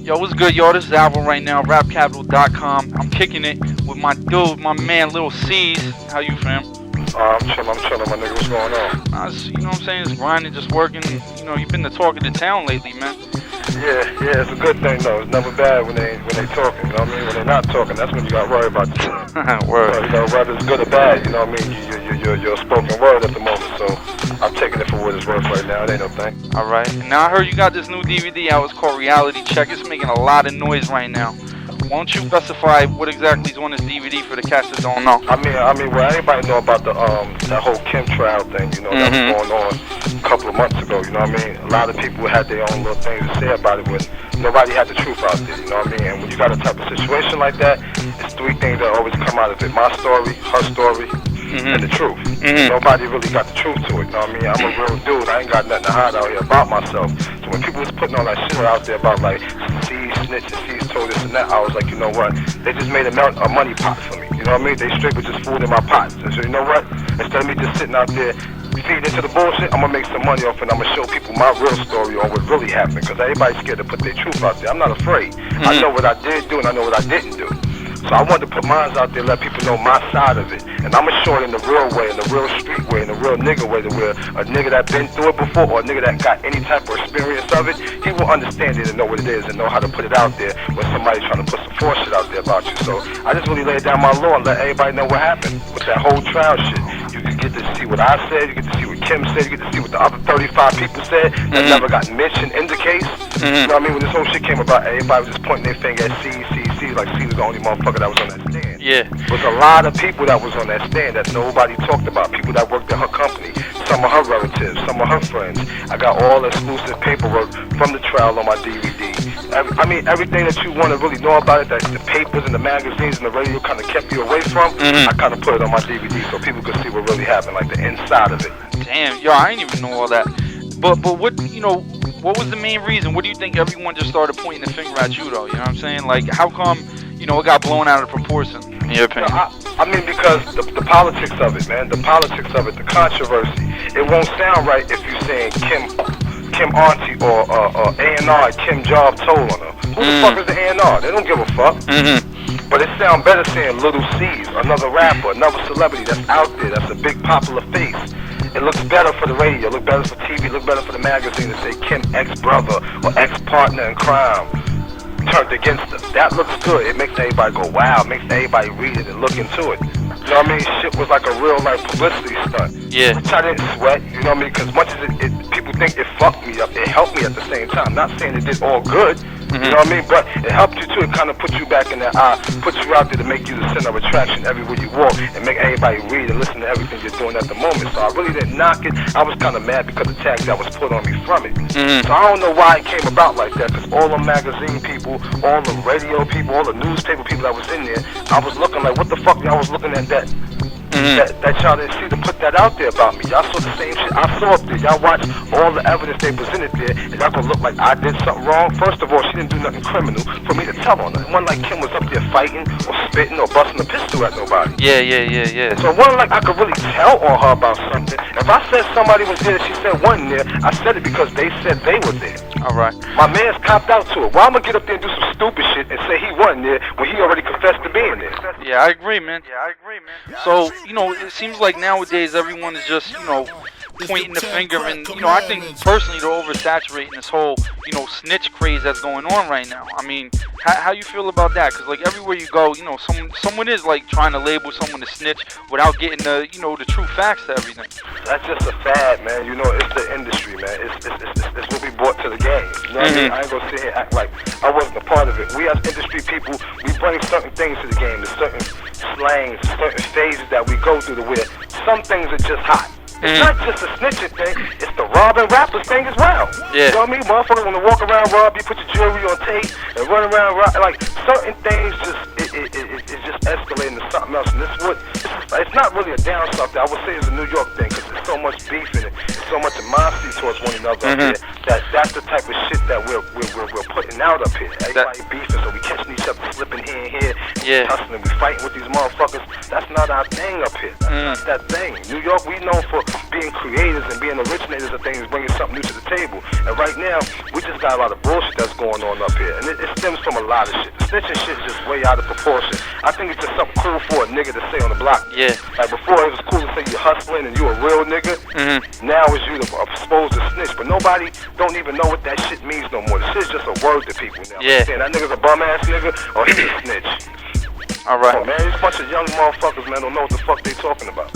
Yo, what's good, y'all? This is Alvin right now, rapcapital.com. I'm kicking it with my dude, my man, Lil Cease. How you, fam? I'm chilling, my nigga. What's going on? You know what I'm saying? Just grinding, just working. You know, you've been the talk of the town lately, man. Yeah, it's a good thing, though. It's never bad when they talking, you know what I mean? When they're not talking, that's when you got to worry about this. Word. You know, whether it's good or bad, you know what I mean? You're a spoken word at the moment, so I'm taking it for what it's worth right now. It ain't no thing. All right. Now, I heard you got this new DVD out. It's called Reality Check. It's making a lot of noise right now. Won't you specify what exactly is on this DVD for the cats that don't know? I mean, well, anybody know about the that whole Kim trial thing, you know, that was going on a couple of months ago, you know what I mean? A lot of people had their own little things to say about it when nobody had the truth out there, you know what I mean? And when you got a type of situation like that, it's three things that always come out of it. My story, her story, and the truth. Nobody really got the truth to it, you know what I mean? I'm a real dude. I ain't got nothing to hide out here about myself. So when people was putting all that shit out there about like Cease snitch and Cease told this and that, I was like, you know what? They just made a money pot for me. You know what I mean? They straight with just food in my pots. And so you know what? Instead of me just sitting out there feeding into the bullshit, I'm gonna make some money off it and I'm gonna show people my real story on what really happened. Because everybody's scared to put their truth out there. I'm not afraid. I know what I did do and I know what I didn't do. So I wanted to put mine out there, let people know my side of it. And I'm going to show it in the real way, in the real street way, in the real nigga way, to where a nigga that been through it before or a nigga that got any type of experience of it, he will understand it and know what it is and know how to put it out there when somebody's trying to put some force shit out there about you. So I just really laid down my law and let everybody know what happened with that whole trial shit. You get to see what I said, you get to see what Kim said, you get to see what the other 35 people said that never got mentioned in the case. You know what I mean? When this whole shit came about, everybody was just pointing their finger at C, like C was the only motherfucker that was on that stand. Yeah. There was a lot of people that was on that stand that nobody talked about. People that worked at her company, some of her relatives, some of her friends. I got all exclusive paperwork from the trial on my DVD. I mean, everything that you want to really know about it, that the papers and the magazines and the radio kind of kept you away from, I kind of put it on my DVD so people could see what really happened, like the inside of it. Damn, yo, I didn't even know all that. But what, you know, what was the main reason? What do you think everyone just started pointing the finger at you, though? You know what I'm saying? Like, how come, you know, it got blown out of proportion, in your opinion? I mean, because the politics of it, man. The politics of it, the controversy. It won't sound right if you're saying Kim Auntie or A&R Kim Job told on her. Who the fuck is the A&R? They don't give a fuck. But it sounds better saying Lil Cease, another rapper, another celebrity that's out there, that's a big popular face. It looks better for the radio, it looks better for TV, it looks better for the magazine to say Kim ex-brother or ex-partner in crime turned against her. That looks good. It makes everybody go, wow. It makes everybody read it and look into it. You know what I mean? Shit was like a real life publicity stunt. Yeah. Which I didn't sweat, you know what I mean? Because much as people think it fucked me up, it helped me at the same time. Not saying it did all good, you know what I mean? But it helped you too. It kind of put you back in that eye, put you out there to make you the center of attraction everywhere you walk and make everybody read and listen to everything you're doing at the moment. So I really didn't knock it. I was kind of mad because the tags that was put on me from it. So I don't know why it came about like that, because all the magazine people, all the radio people, all the newspaper people that was in there, I was looking like, what the fuck? Y'all was looking at that. That y'all didn't see to put that out there about me. Y'all saw the same shit I saw up there. Y'all watched all the evidence they presented there, and y'all gonna look like I did something wrong. First of all, she didn't do nothing criminal for me to tell on her. It wasn't like Kim was up there fighting or spitting or busting a pistol at nobody. Yeah. So it wasn't like I could really tell on her about something. If I said somebody was there and she said wasn't there, I said it because they said they were there. All right. My man's copped out to it. Why am I get up there and do some stupid shit and say he wasn't there when he already confessed to being there? Yeah, I agree, man. So, you know, it seems like nowadays everyone is just, you know, pointing the finger, and, you know, I think personally they're oversaturating this whole, you know, snitch craze that's going on right now. I mean, how you feel about that? Because, like, everywhere you go, you know, someone is, like, trying to label someone a snitch without getting the, you know, the true facts to everything. That's just a fad, man. You know, it's the industry, man. It's what we brought to the game. You know what I mean? I ain't gonna sit here and act like I wasn't a part of it. We as industry people, we bring certain things to the game. There's certain slangs, certain phases that we go through to where some things are just hot. It's not just a snitching thing, it's the robbing rappers thing as well. Yeah. You know what I mean? Motherfuckers wanna walk around, rob you, put your jewelry on tape, and run around, like, certain things just, it's just escalating to something else. And it's not really a down south thing. I would say it's a New York thing, because there's so much beef in it, so much animosity towards one another up here, that's the type of shit that we're putting out up here. Everybody beefing, so we catching each other slipping here and here. Yeah. Hustling, we fighting with these motherfuckers. That's not our thing up here. That's not that thing. New York, we known for being creators and being originators of things, bringing something new to the table. And right now, we just got a lot of bullshit that's going on up here. And it stems from a lot of shit. The snitching shit is just way out of proportion. I think it's just something cool for a nigga to say on the block. Yeah. Like before, it was cool to say you're hustling and you a real nigga. Now it's you supposed to snitch. But nobody don't even know what that shit means no more. The shit's just a word to people now. Yeah. That nigga's a bum ass nigga or he's a snitch. Alright. Oh, man, these bunch of young motherfuckers, man, don't know what the fuck they talking about.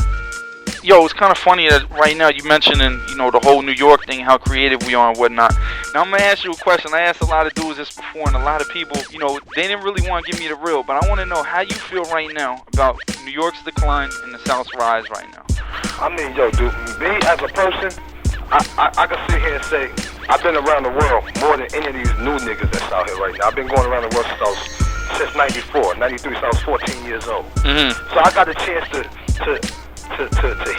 Yo, it's kind of funny that right now you mentioning, you know, the whole New York thing, how creative we are and whatnot. Now, I'm going to ask you a question. I asked a lot of dudes this before, and a lot of people, you know, they didn't really want to give me the real, but I want to know how you feel right now about New York's decline and the South's rise right now. I mean, yo, dude, me as a person, I can sit here and say, I've been around the world more than any of these new niggas that's out here right now. I've been going around the world since 94, 93, so I was 14 years old. So I got a chance to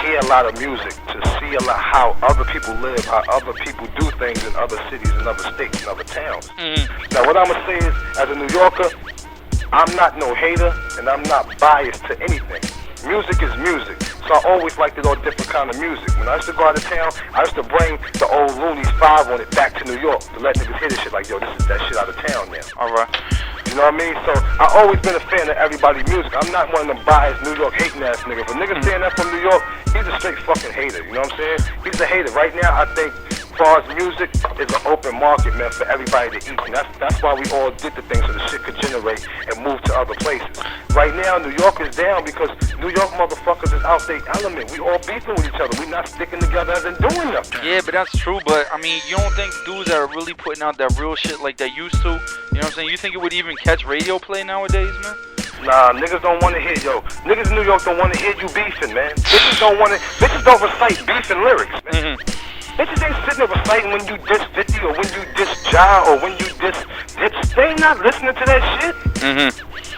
hear a lot of music, to see a lot how other people live, how other people do things in other cities, in other states, in other towns. Now, what I'm going to say is, as a New Yorker, I'm not no hater, and I'm not biased to anything. Music is music, so I always liked it all different kind of music. When I used to go out of town, I used to bring the old Looney's 5 on it back to New York to let niggas hear this shit like, yo, this is that shit out of town now. Alright. You know what I mean? So I always been a fan of everybody's music. I'm not one of them biased New York hating ass niggas. If a nigga saying that from New York, he's a straight fucking hater. You know what I'm saying? He's a hater. Right now, I think as far as music is an open market, man, for everybody to eat. And that's why we all did the thing so the shit could generate and move to other places. Right now, New York is down because New York motherfuckers is out their element. We all beefing with each other. We not sticking together as in doing nothing. Yeah, but that's true. But I mean, you don't think dudes that are really putting out that real shit like they used to? You know what I'm saying? You think it would even catch radio play nowadays, man? Nah, niggas don't want to hear, yo. Niggas in New York don't want to hear you beefing, man. Bitches don't recite beefing lyrics, man. Bitches ain't sitting there reciting when you diss 50 or when you diss Ja or when you diss Dips. They not listening to that shit.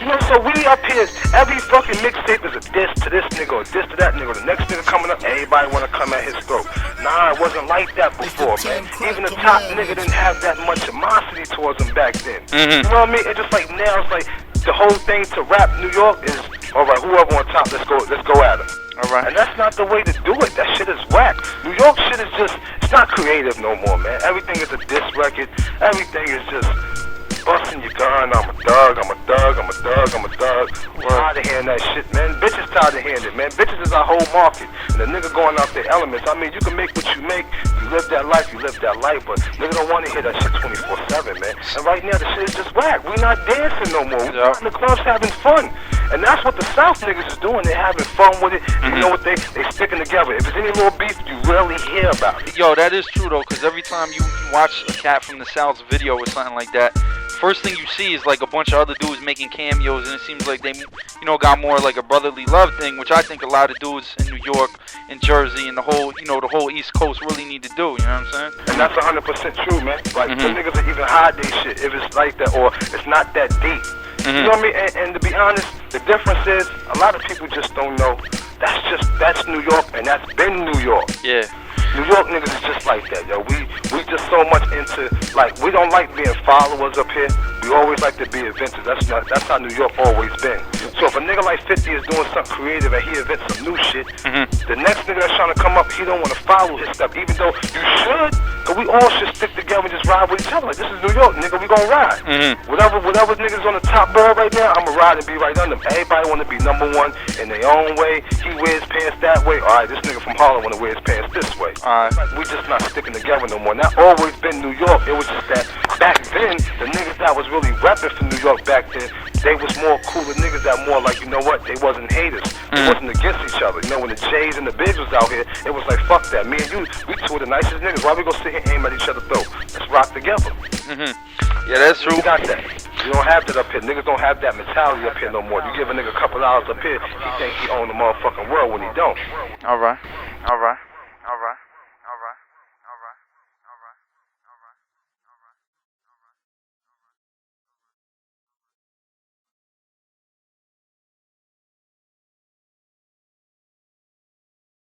You know, so we up here, every fucking mixtape is a diss to this nigga or diss to that nigga. The next nigga coming up, everybody want to come at his throat. Nah, it wasn't like that before, man. Even the top nigga didn't have that much animosity towards him back then. You know what I mean? It's just like now, it's like the whole thing to rap New York is, all right, whoever on top, let's go at him. All right. And that's not the way to do it. That shit is whack. New York shit is just, it's not creative no more, man. Everything is a diss record. Everything is just busting your gun. I'm a thug, I'm a thug, I'm a thug, I'm a thug. We're tired of hearing that shit, man. Bitches tired of hearing it, man. Bitches is our whole market. And the nigga going out their elements. I mean, you can make what you make. You live that life, you live that life. But nigga don't want to hear that shit 24/7, man. And right now, the shit is just whack. We not dancing no more. We in the clubs having fun. And that's what the South niggas is doing. They're having fun with it. You know what? They sticking together. If there's any little beef, you rarely hear about it. Yo, that is true, though, because every time you watch a cat from the South's video or something like that, first thing you see is like a bunch of other dudes making cameos, and it seems like they, you know, got more like a brotherly love thing, which I think a lot of dudes in New York, in Jersey, and the whole, you know, the whole East Coast really need to do. You know what I'm saying? And that's 100% true, man. Like some niggas will even hide their shit if it's like that or it's not that deep. You know what I mean? And to be honest, the difference is a lot of people just don't know. That's New York, and that's been New York. Yeah. New York niggas is just like that, yo. We just so much into, like, we don't like being followers up here. We always like to be inventors. That's how New York always been. So if a nigga like 50 is doing something creative and he invents some new shit, the next nigga that's trying to come up, he don't want to follow his stuff, even though you should. Cause we all should stick together and just ride with each other. Like, this is New York, nigga. We gonna ride. Whatever niggas on the top ball right now, I'ma ride and be right under them. Everybody wanna be number one in their own way. He wears pants that way. All right, this nigga from Harlem wanna wear his pants this way. Like, we just not sticking together no more. That always been New York. It was just that back then, the niggas that was really repping for New York back then, they was more cooler niggas that more like, you know what, they wasn't haters. They wasn't against each other. You know, when the Jays and the Bigs was out here, it was like, fuck that. Me and you, we two of the nicest niggas. Why we gonna sit here and aim at each other's throat? Let's rock together. Yeah, that's true. You got that. You don't have that up here. Niggas don't have that mentality up here no more. You give a nigga a couple hours up here, he think he own the motherfucking world when he don't. All right.